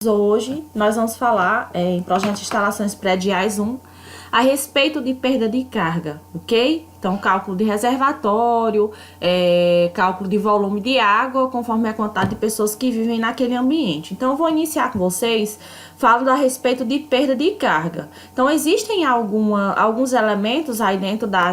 Hoje nós vamos falar em Projeto de Instalações Prediais 1 a respeito de perda de carga, ok? Então, cálculo de reservatório, cálculo de volume de água, conforme a quantidade de pessoas que vivem naquele ambiente. Então, eu vou iniciar com vocês falando a respeito de perda de carga. Então, existem alguns elementos aí dentro da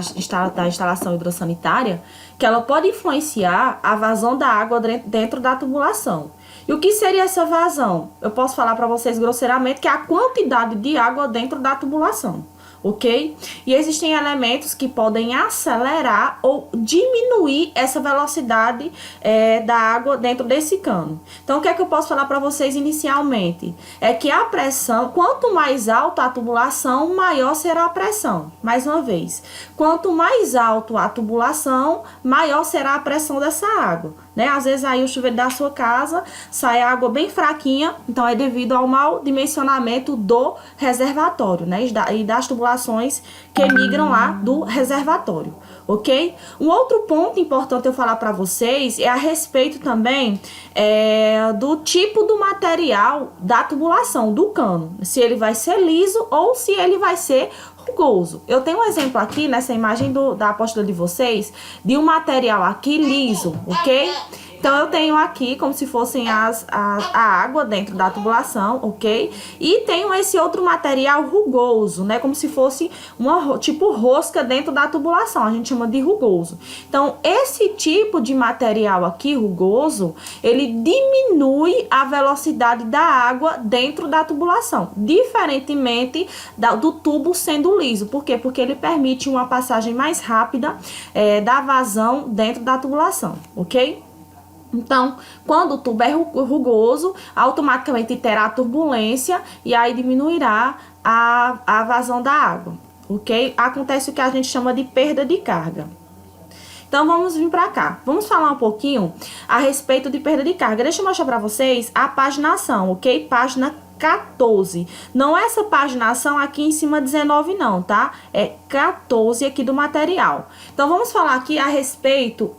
instalação hidrossanitária que ela pode influenciar a vazão da água dentro da tubulação. E o que seria essa vazão? Eu posso falar para vocês grosseiramente que é a quantidade de água dentro da tubulação, ok? E existem elementos que podem acelerar ou diminuir essa velocidade da água dentro desse cano. Então, o que é que eu posso falar para vocês inicialmente? É que a pressão, quanto mais alta a tubulação, maior será a pressão. Mais uma vez, quanto mais alto a tubulação, maior será a pressão dessa água. Né? Às vezes aí o chuveiro da sua casa sai água bem fraquinha, então é devido ao mau dimensionamento do reservatório, né? E das tubulações que migram lá do reservatório, ok? Um outro ponto importante eu falar para vocês é a respeito também do tipo do material da tubulação, do cano, se ele vai ser liso ou se ele vai ser rugoso. Eu tenho um exemplo aqui nessa imagem da apóstila de vocês de um material aqui liso, ok? Então, eu tenho aqui como se fossem a água dentro da tubulação, ok? E tenho esse outro material rugoso, né? Como se fosse tipo rosca dentro da tubulação, a gente chama de rugoso. Então, esse tipo de material aqui, rugoso, ele diminui a velocidade da água dentro da tubulação, diferentemente do tubo sendo liso. Por quê? Porque ele permite uma passagem mais rápida da vazão dentro da tubulação, ok? Então, quando o tubo é rugoso, automaticamente terá turbulência e aí diminuirá a vazão da água, ok? Acontece o que a gente chama de perda de carga. Então, vamos vir para cá. Vamos falar um pouquinho a respeito de perda de carga. Deixa eu mostrar para vocês a paginação, ok? Página 14. Não é essa paginação aqui em cima 19 não, tá? É 14 aqui do material. Então, vamos falar aqui a respeito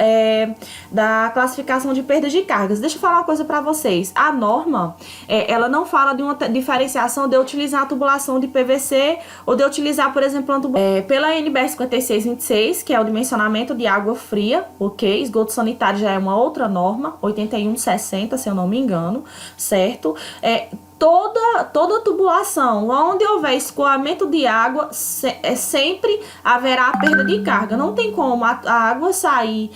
da classificação de perda de cargas. Deixa eu falar uma coisa para vocês. A norma, ela não fala de uma diferenciação de eu utilizar a tubulação de PVC ou de eu utilizar, por exemplo, pela NBR 5626, que é o dimensionamento de água fria, ok? Esgoto sanitário já é uma outra norma, 8160, se eu não me engano, certo? Toda tubulação, onde houver escoamento de água, sempre haverá perda de carga. Não tem como a água sair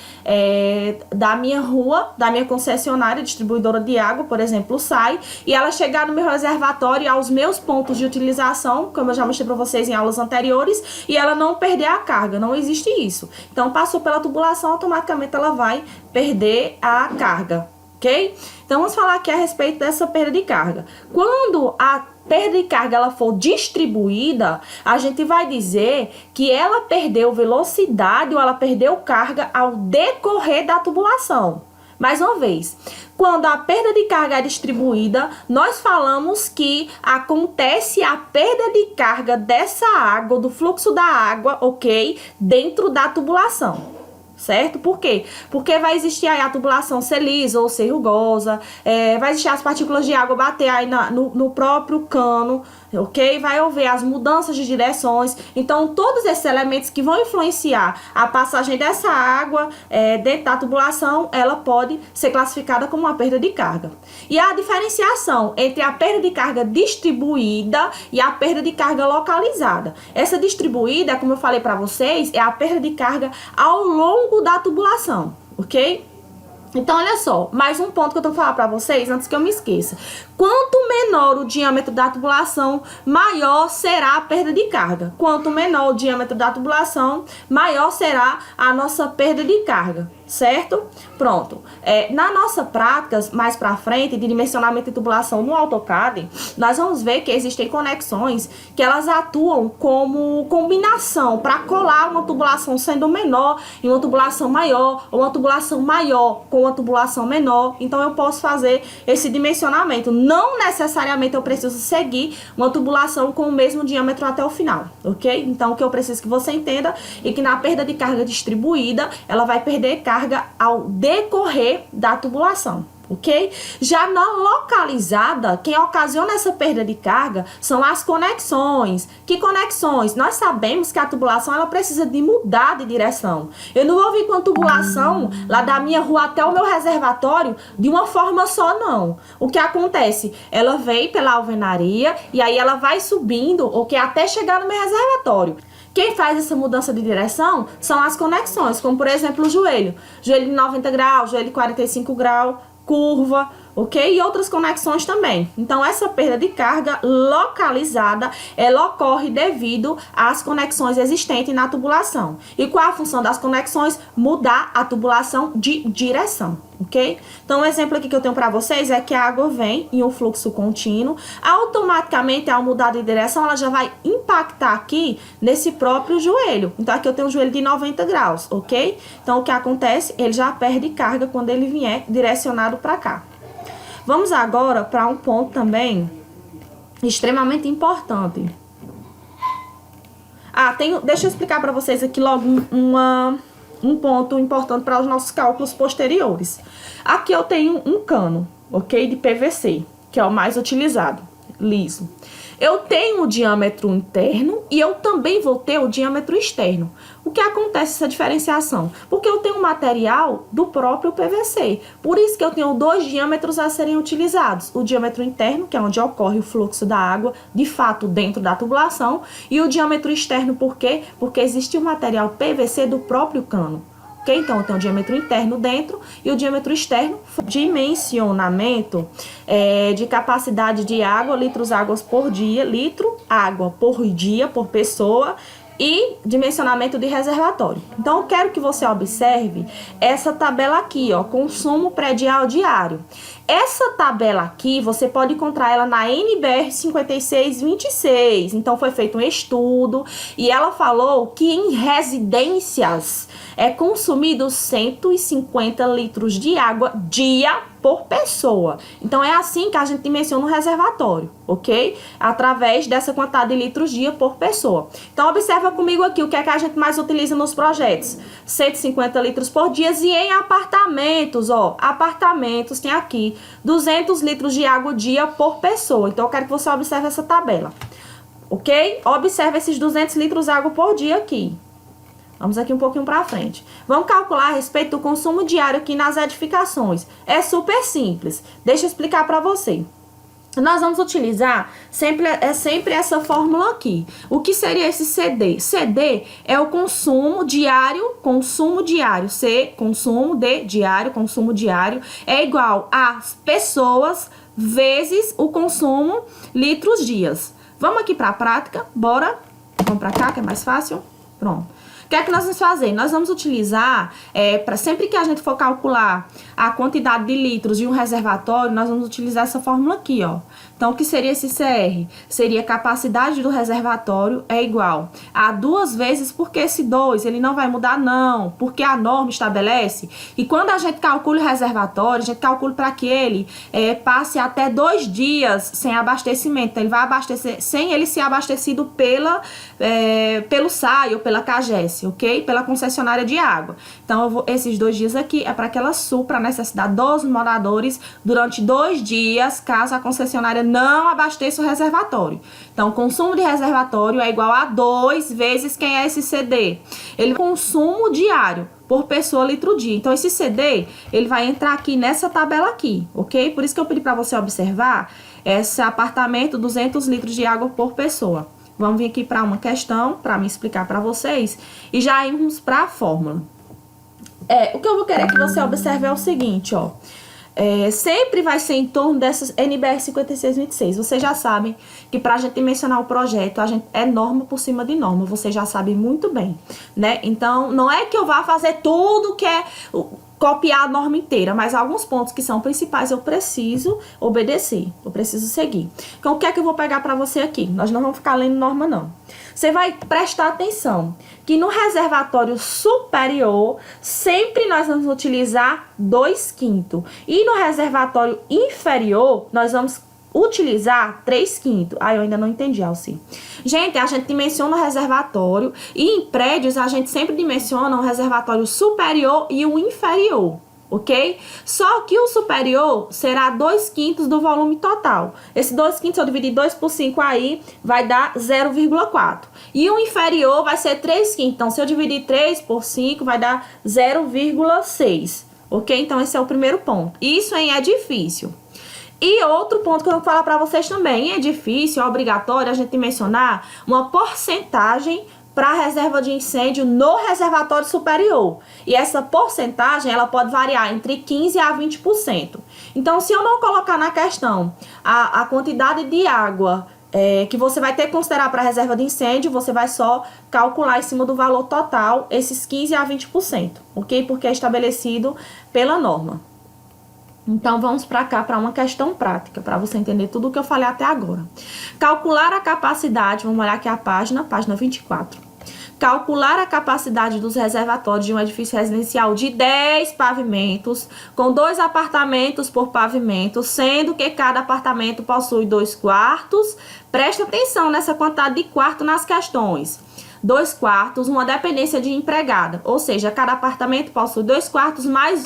da minha rua, da minha concessionária distribuidora de água, por exemplo, sai, e ela chegar no meu reservatório, aos meus pontos de utilização, como eu já mostrei para vocês em aulas anteriores, e ela não perder a carga. Não existe isso. Então, passou pela tubulação, automaticamente ela vai perder a carga. Ok? Então, vamos falar aqui a respeito dessa perda de carga. Quando a perda de carga ela for distribuída, a gente vai dizer que ela perdeu velocidade ou ela perdeu carga ao decorrer da tubulação. Mais uma vez, quando a perda de carga é distribuída, nós falamos que acontece a perda de carga dessa água, do fluxo da água, ok? Dentro da tubulação. Certo? Por quê? Porque vai existir aí a tubulação ser lisa ou ser rugosa, vai existir as partículas de água bater aí no próprio cano, ok? Vai haver as mudanças de direções. Então, todos esses elementos que vão influenciar a passagem dessa água dentro da tubulação, ela pode ser classificada como uma perda de carga. E a diferenciação entre a perda de carga distribuída e a perda de carga localizada. Essa distribuída, como eu falei para vocês, é a perda de carga ao longo da tubulação, ok? Então, olha só, mais um ponto que eu tô falando para vocês, antes que eu me esqueça. Quanto menor o diâmetro da tubulação, maior será a perda de carga. Quanto menor o diâmetro da tubulação, maior será a nossa perda de carga, certo? Pronto. Na nossa prática, mais pra frente, de dimensionamento de tubulação no AutoCAD, nós vamos ver que existem conexões que elas atuam como combinação para colar uma tubulação sendo menor e uma tubulação maior, ou uma tubulação maior com uma tubulação menor. Então, eu posso fazer esse dimensionamento. Não necessariamente eu preciso seguir uma tubulação com o mesmo diâmetro até o final, ok? Então, o que eu preciso que você entenda é que na perda de carga distribuída, ela vai perder carga ao decorrer da tubulação, ok? Já na localizada, quem ocasiona essa perda de carga são as conexões. Que conexões? Nós sabemos que a tubulação ela precisa de mudar de direção. Eu não vou vir com a tubulação lá da minha rua até o meu reservatório de uma forma só, não. O que acontece? Ela vem pela alvenaria e aí ela vai subindo, ok? Até chegar no meu reservatório. Quem faz essa mudança de direção são as conexões, como por exemplo o joelho. Joelho de 90 graus, joelho de 45 graus, curva, ok? E outras conexões também. Então, essa perda de carga localizada, ela ocorre devido às conexões existentes na tubulação. E qual a função das conexões? Mudar a tubulação de direção, ok? Então, um exemplo aqui que eu tenho para vocês é que a água vem em um fluxo contínuo, automaticamente, ao mudar de direção, ela já vai impactar aqui nesse próprio joelho. Então, aqui eu tenho um joelho de 90 graus, ok? Então, o que acontece? Ele já perde carga quando ele vier direcionado para cá. Vamos agora para um ponto também extremamente importante. Deixa eu explicar para vocês aqui logo um ponto importante para os nossos cálculos posteriores. Aqui eu tenho um cano, ok? De PVC, que é o mais utilizado, liso. Eu tenho o diâmetro interno e eu também vou ter o diâmetro externo. O que acontece essa diferenciação? Porque eu tenho um material do próprio PVC. Por isso que eu tenho dois diâmetros a serem utilizados. O diâmetro interno, que é onde ocorre o fluxo da água, de fato, dentro da tubulação. E o diâmetro externo, por quê? Porque existe o material PVC do próprio cano. Ok? Então, eu tenho o diâmetro interno dentro e o diâmetro externo. Dimensionamento de capacidade de água, litros águas por dia, litro água por dia, por pessoa, e dimensionamento de reservatório. Então, eu quero que você observe essa tabela aqui, ó, consumo predial diário. Essa tabela aqui, você pode encontrar ela na NBR 5626. Então, foi feito um estudo e ela falou que em residências é consumido 150 litros de água dia por pessoa. Então, é assim que a gente dimensiona o reservatório, ok? Através dessa quantidade de litros dia por pessoa. Então, observa comigo aqui o que é que a gente mais utiliza nos projetos. 150 litros por dia e em apartamentos, ó, apartamentos tem aqui 200 litros de água dia por pessoa. Então, eu quero que você observe essa tabela, ok? Observe esses 200 litros de água por dia aqui. Vamos aqui um pouquinho para frente. Vamos calcular a respeito do consumo diário aqui nas edificações. É super simples. Deixa eu explicar para você. Nós vamos utilizar sempre essa fórmula aqui. O que seria esse CD? CD é o consumo diário, C, consumo de diário, consumo diário, é igual a pessoas vezes o consumo litros dias. Vamos aqui para a prática, bora? Vamos para cá que é mais fácil? Pronto. O que é que nós vamos fazer? Nós vamos utilizar, para sempre que a gente for calcular a quantidade de litros de um reservatório, nós vamos utilizar essa fórmula aqui, ó. Então, o que seria esse CR? Seria a capacidade do reservatório é igual a 2 vezes, porque esse 2, ele não vai mudar não, porque a norma estabelece. E quando a gente calcula o reservatório, a gente calcula para que ele passe até 2 dias sem abastecimento. Então, ele vai abastecer, sem ele ser abastecido pelo SAI ou pela CAGES, ok? Pela concessionária de água. Então, esses 2 dias aqui é para que ela supra a necessidade dos moradores durante 2 dias, caso a concessionária não abasteça o reservatório. Então, o consumo de reservatório é igual a 2 vezes quem é esse CD. Ele consumo diário por pessoa litro dia. Então, esse CD, ele vai entrar aqui nessa tabela aqui, ok? Por isso que eu pedi para você observar esse apartamento, 200 litros de água por pessoa. Vamos vir aqui para uma questão, para me explicar para vocês, e já irmos para a fórmula. O que eu vou querer que você observe é o seguinte, ó. Sempre vai ser em torno dessas NBR 5626. Vocês já sabem que para a gente dimensionar o projeto, a gente é norma por cima de norma. Vocês já sabem muito bem, né? Então, não é que eu vá fazer tudo que é copiar a norma inteira, mas alguns pontos que são principais eu preciso obedecer, eu preciso seguir. Então, o que é que eu vou pegar para você aqui? Nós não vamos ficar lendo norma, não. Você vai prestar atenção que no reservatório superior, sempre nós vamos utilizar 2/5. E no reservatório inferior, nós vamos utilizar 3/5. Eu ainda não entendi, Alci. Gente, a gente dimensiona o reservatório e em prédios a gente sempre dimensiona o reservatório superior e o inferior, ok? Só que o superior será 2/5 do volume total. Esse 2/5, se eu dividir 2 por 5 aí, vai dar 0,4. E o inferior vai ser 3/5. Então, se eu dividir 3 por 5, vai dar 0,6, ok? Então, esse é o primeiro ponto. Isso em edifício. E outro ponto que eu vou falar para vocês também, em edifício é obrigatório a gente mencionar uma porcentagem para a reserva de incêndio no reservatório superior. E essa porcentagem, ela pode variar entre 15% a 20%. Então, se eu não colocar na questão a quantidade de água que você vai ter que considerar para a reserva de incêndio, você vai só calcular em cima do valor total esses 15% a 20%, ok? Porque é estabelecido pela norma. Então, vamos para cá, para uma questão prática, para você entender tudo o que eu falei até agora. Calcular a capacidade, vamos olhar aqui a página 24. Calcular a capacidade dos reservatórios de um edifício residencial de 10 pavimentos, com 2 apartamentos por pavimento, sendo que cada apartamento possui 2 quartos. Presta atenção nessa quantidade de quarto nas questões. 2 quartos, uma dependência de empregada, ou seja, cada apartamento possui 2 quartos mais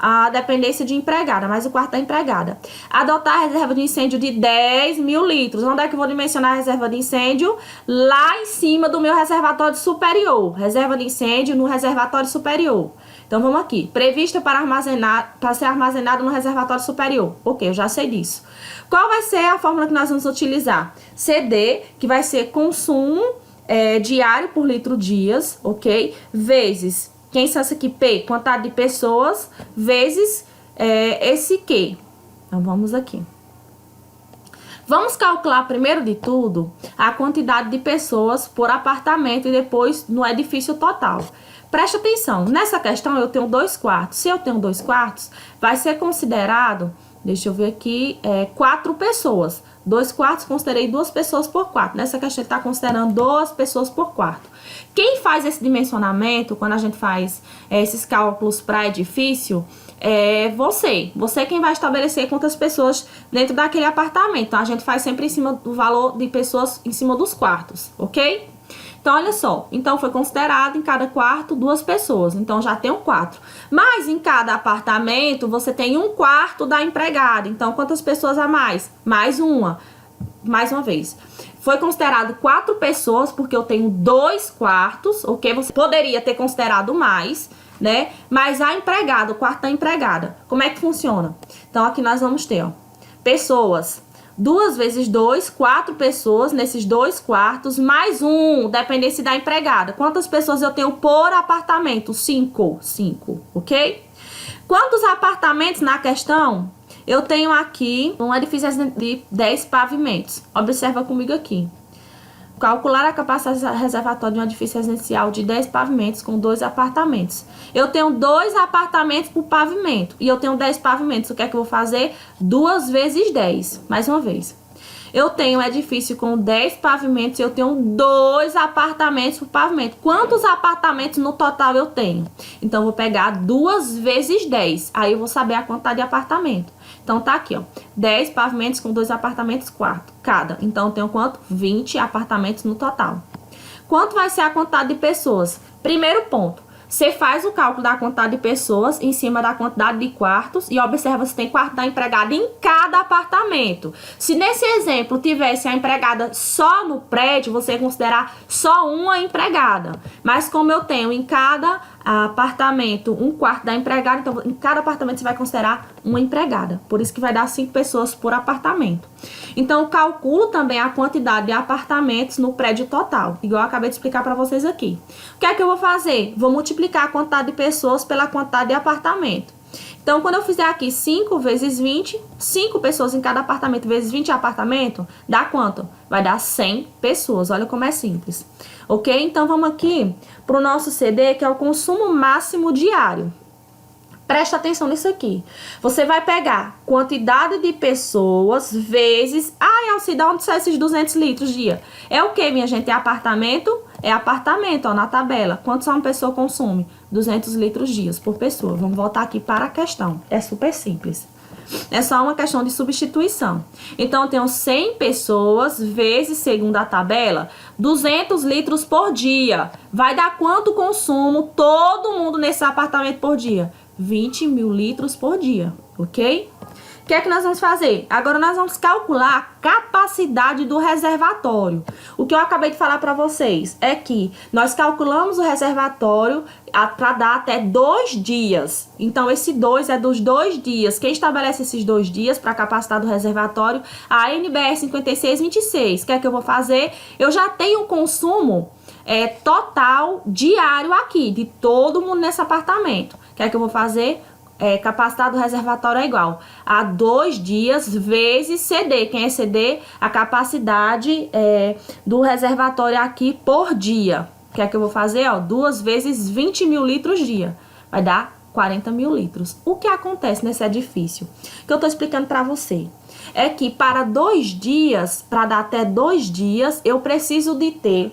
a dependência de empregada, mais o quarto da empregada. Adotar a reserva de incêndio de 10 mil litros. Onde é que eu vou dimensionar a reserva de incêndio? Lá em cima do meu reservatório superior. Reserva de incêndio no reservatório superior. Então, vamos aqui. Prevista para ser armazenado no reservatório superior. Ok, eu já sei disso. Qual vai ser a fórmula que nós vamos utilizar? CD, que vai ser consumo diário por litro dias, ok? Vezes... Quem são essa aqui? P, quantidade de pessoas, vezes esse Q. Então, vamos aqui. Vamos calcular, primeiro de tudo, a quantidade de pessoas por apartamento e depois no edifício total. Preste atenção, nessa questão eu tenho 2 quartos. Se eu tenho 2 quartos, vai ser considerado, deixa eu ver aqui, 4 pessoas. 2 quartos, considerei 2 pessoas por quarto. Nessa questão ele está considerando 2 pessoas por quarto. Quem faz esse dimensionamento, quando a gente faz esses cálculos para edifício, é você. Você quem vai estabelecer quantas pessoas dentro daquele apartamento. Então, a gente faz sempre em cima do valor de pessoas em cima dos quartos, ok? Então, olha só. Então, foi considerado em cada quarto 2 pessoas. Então, já tem 4. Mas, em cada apartamento, você tem 1 quarto da empregada. Então, quantas pessoas a mais? Mais uma. Mais uma vez. Foi considerado 4 pessoas, porque eu tenho 2 quartos, ok? Você poderia ter considerado mais, né? Mas a empregada, o quarto da empregada, como é que funciona? Então, aqui nós vamos ter, ó, pessoas... 2 vezes 2, 4 pessoas nesses 2 quartos, mais 1, dependência da empregada. Quantas pessoas eu tenho por apartamento? 5, ok? Quantos apartamentos na questão? Eu tenho aqui um edifício de 10 pavimentos. Observa comigo aqui. Calcular a capacidade reservatória de um edifício residencial de 10 pavimentos com 2 apartamentos. Eu tenho 2 apartamentos por pavimento e eu tenho 10 pavimentos. O que é que eu vou fazer? 2 vezes 10. Mais uma vez. Eu tenho um edifício com 10 pavimentos e eu tenho 2 apartamentos por pavimento. Quantos apartamentos no total eu tenho? Então, eu vou pegar 2 vezes 10. Aí, eu vou saber a quantidade de apartamento. Então, tá aqui, ó. 10 pavimentos com 2 apartamentos cada. Então, eu tenho quanto? 20 apartamentos no total. Quanto vai ser a quantidade de pessoas? Primeiro ponto. Você faz o cálculo da quantidade de pessoas em cima da quantidade de quartos e observa se tem quarto da empregada em cada apartamento. Se nesse exemplo tivesse a empregada só no prédio, você ia considerar só uma empregada. Mas como eu tenho em cada apartamento 1 quarto da empregada, então em cada apartamento você vai considerar uma empregada. Por isso que vai dar 5 pessoas por apartamento. Então, eu calculo também a quantidade de apartamentos no prédio total, igual eu acabei de explicar para vocês aqui. O que é que eu vou fazer? Vou multiplicar a quantidade de pessoas pela quantidade de apartamento. Então, quando eu fizer aqui 5 vezes 20, 5 pessoas em cada apartamento vezes 20 apartamentos, dá quanto? Vai dar 100 pessoas. Olha como é simples. Ok? Então, vamos aqui para o nosso CD, que é o consumo máximo diário. Presta atenção nisso aqui. Você vai pegar quantidade de pessoas vezes... Alcida, onde são esses 200 litros dia? É o que, minha gente? É apartamento? É apartamento, ó, na tabela. Quanto uma pessoa consome? 200 litros dias por pessoa. Vamos voltar aqui para a questão. É super simples. É só uma questão de substituição. Então, eu tenho 100 pessoas vezes, segundo a tabela, 200 litros por dia. Vai dar quanto consumo todo mundo nesse apartamento por dia? 20 mil litros por dia, ok? O que é que nós vamos fazer? Agora nós vamos calcular a capacidade do reservatório. O que eu acabei de falar para vocês é que nós calculamos o reservatório para dar até 2 dias. Então, esse 2 é dos 2 dias. Quem estabelece esses 2 dias para a capacidade do reservatório? A NBR 5626. O que é que eu vou fazer? Eu já tenho um consumo total diário aqui, de todo mundo nesse apartamento. O que é que eu vou fazer? Capacidade do reservatório é igual a 2 dias vezes CD. Quem é CD? A capacidade do reservatório aqui por dia. O que é que eu vou fazer? 2 vezes 20 mil litros dia. Vai dar 40 mil litros. O que acontece nesse edifício? Que eu tô explicando para você. É que para 2 dias, para dar até 2 dias, eu preciso de ter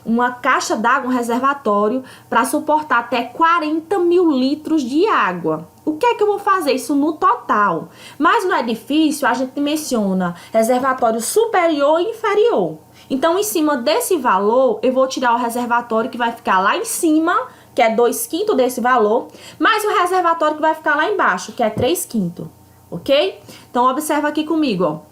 uma caixa d'água, um reservatório, para suportar até 40 mil litros de água. O que é que eu vou fazer? Isso no total. Mas no edifício, a gente menciona reservatório superior e inferior. Então, em cima desse valor, eu vou tirar o reservatório que vai ficar lá em cima, que é 2/5 desse valor, mais o reservatório que vai ficar lá embaixo, que é 3/5. Ok? Então, observa aqui comigo, ó.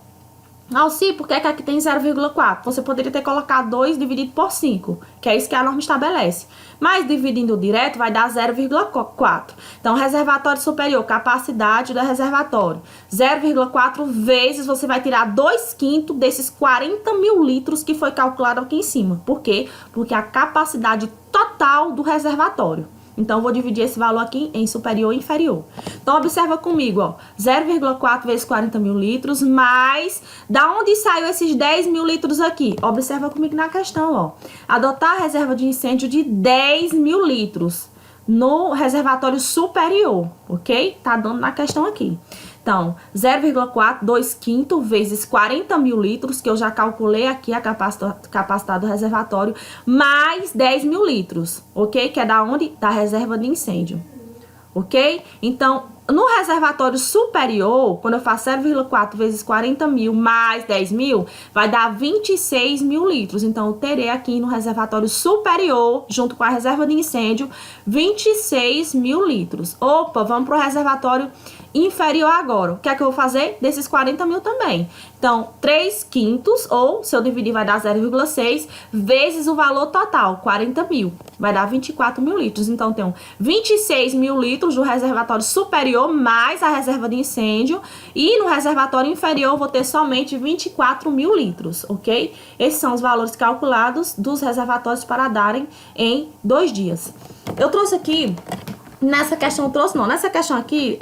Alci, por que aqui tem 0,4? Você poderia ter colocado 2 dividido por 5, que é isso que a norma estabelece. Mas dividindo direto vai dar 0,4. Então, reservatório superior, capacidade do reservatório. 0,4 vezes você vai tirar 2/5 desses 40 mil litros que foi calculado aqui em cima. Por quê? Porque a capacidade total do reservatório. Então, eu vou dividir esse valor aqui em superior e inferior. Então, observa comigo, ó. 0,4 vezes 40 mil litros, mais... Da onde saiu esses 10 mil litros aqui? Observa comigo na questão, ó. Adotar a reserva de incêndio de 10 mil litros no reservatório superior, ok? Tá dando na questão aqui. Então, 0,4, 2/5 vezes 40 mil litros, que eu já calculei aqui a capacidade do reservatório, mais 10 mil litros, ok? Que é da onde? Da reserva de incêndio, ok? Então, no reservatório superior, quando eu faço 0,4 vezes 40 mil mais 10 mil, vai dar 26 mil litros. Então, eu terei aqui no reservatório superior, junto com a reserva de incêndio, 26 mil litros. Opa, vamos para o reservatório inferior agora. O que é que eu vou fazer? Desses 40 mil também. Então, 3/5, ou se eu dividir vai dar 0,6, vezes o valor total, 40 mil. Vai dar 24 mil litros. Então, eu tenho 26 mil litros do reservatório superior, mais a reserva de incêndio. E no reservatório inferior, eu vou ter somente 24 mil litros, ok? Esses são os valores calculados dos reservatórios para darem em 2 dias. Eu trouxe aqui... Nessa questão eu trouxe, não. Nessa questão aqui,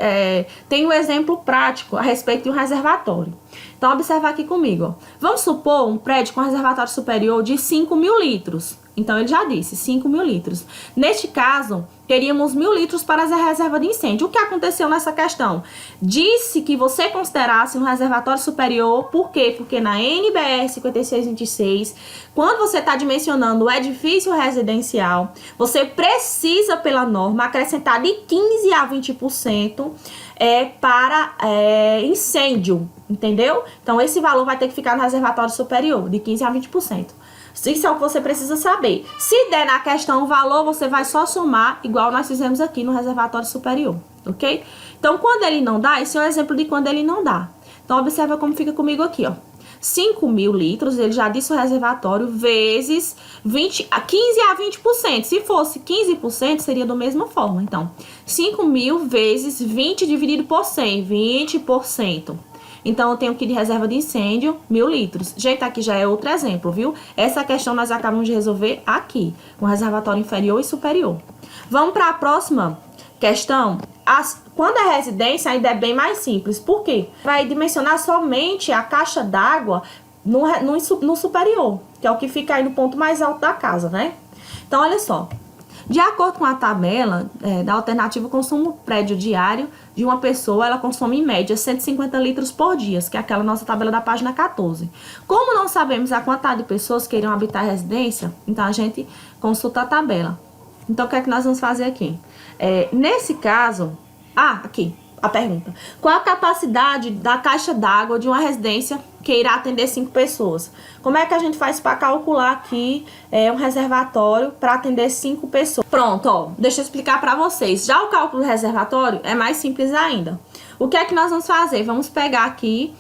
tem um exemplo prático a respeito de um reservatório. Então, observa aqui comigo, ó. Vamos supor um prédio com reservatório superior de 5 mil litros. Então, ele já disse, 5 mil litros. Neste caso, teríamos 1.000 litros para a reserva de incêndio. O que aconteceu nessa questão? Disse que você considerasse um reservatório superior, por quê? Porque na NBR 5626, quando você está dimensionando o edifício residencial, você precisa, pela norma, acrescentar de 15% a 20% para incêndio, entendeu? Então, esse valor vai ter que ficar no reservatório superior, de 15% a 20%. Isso é o que você precisa saber. Se der na questão o valor, você vai só somar, igual nós fizemos aqui no reservatório superior, ok? Então, quando ele não dá, esse é um exemplo de quando ele não dá. Então, observa como fica comigo aqui, ó. 5 mil litros, ele já disse o reservatório, vezes 15 a 20%. Se fosse 15%, seria da mesma forma. Então, 5 mil vezes 20 dividido por 100, 20%. Então, eu tenho que de reserva de incêndio, 1.000 litros. Gente, aqui já é outro exemplo, viu? Essa questão nós acabamos de resolver aqui, com reservatório inferior e superior. Vamos para a próxima questão. Quando é residência, ainda é bem mais simples. Por quê? Vai dimensionar somente a caixa d'água no superior, que é o que fica aí no ponto mais alto da casa, né? Então, olha só. De acordo com a tabela da alternativa consumo prédio diário de uma pessoa, ela consome em média 150 litros por dia, que é aquela nossa tabela da página 14. Como não sabemos a quantidade de pessoas que irão habitar a residência, então a gente consulta a tabela. Então, o que é que nós vamos fazer aqui? Nesse caso... aqui. a pergunta. Qual a capacidade da caixa d'água de uma residência que irá atender 5 pessoas? Como é que a gente faz para calcular aqui um reservatório para atender 5 pessoas? Pronto, ó, deixa eu explicar para vocês. Já o cálculo do reservatório é mais simples ainda. O que é que nós vamos fazer? Vamos pegar aqui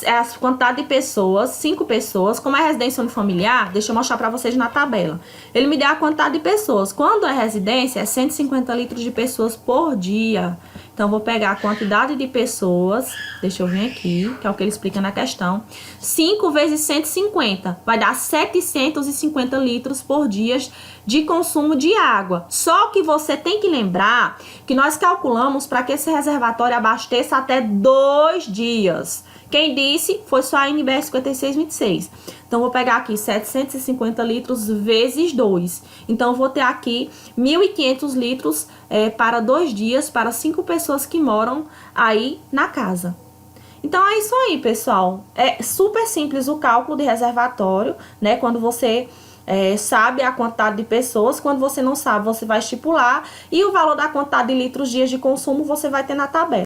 a quantidade de pessoas, 5 pessoas. Como é residência unifamiliar, deixa eu mostrar para vocês na tabela. Ele me deu a quantidade de pessoas. Quando é residência, é 150 litros de pessoas por dia. Então, vou pegar a quantidade de pessoas, deixa eu vir aqui, que é o que ele explica na questão. 5 vezes 150, vai dar 750 litros por dia de consumo de água. Só que você tem que lembrar que nós calculamos para que esse reservatório abasteça até 2 dias. Quem disse foi só a NBR 5626. Então, vou pegar aqui 750 litros vezes 2. Então, vou ter aqui 1.500 litros para 2 dias, para 5 pessoas que moram aí na casa. Então, é isso aí, pessoal. É super simples o cálculo de reservatório, né? Quando você sabe a quantidade de pessoas, quando você não sabe, você vai estipular. E o valor da quantidade de litros dias de consumo, você vai ter na tabela.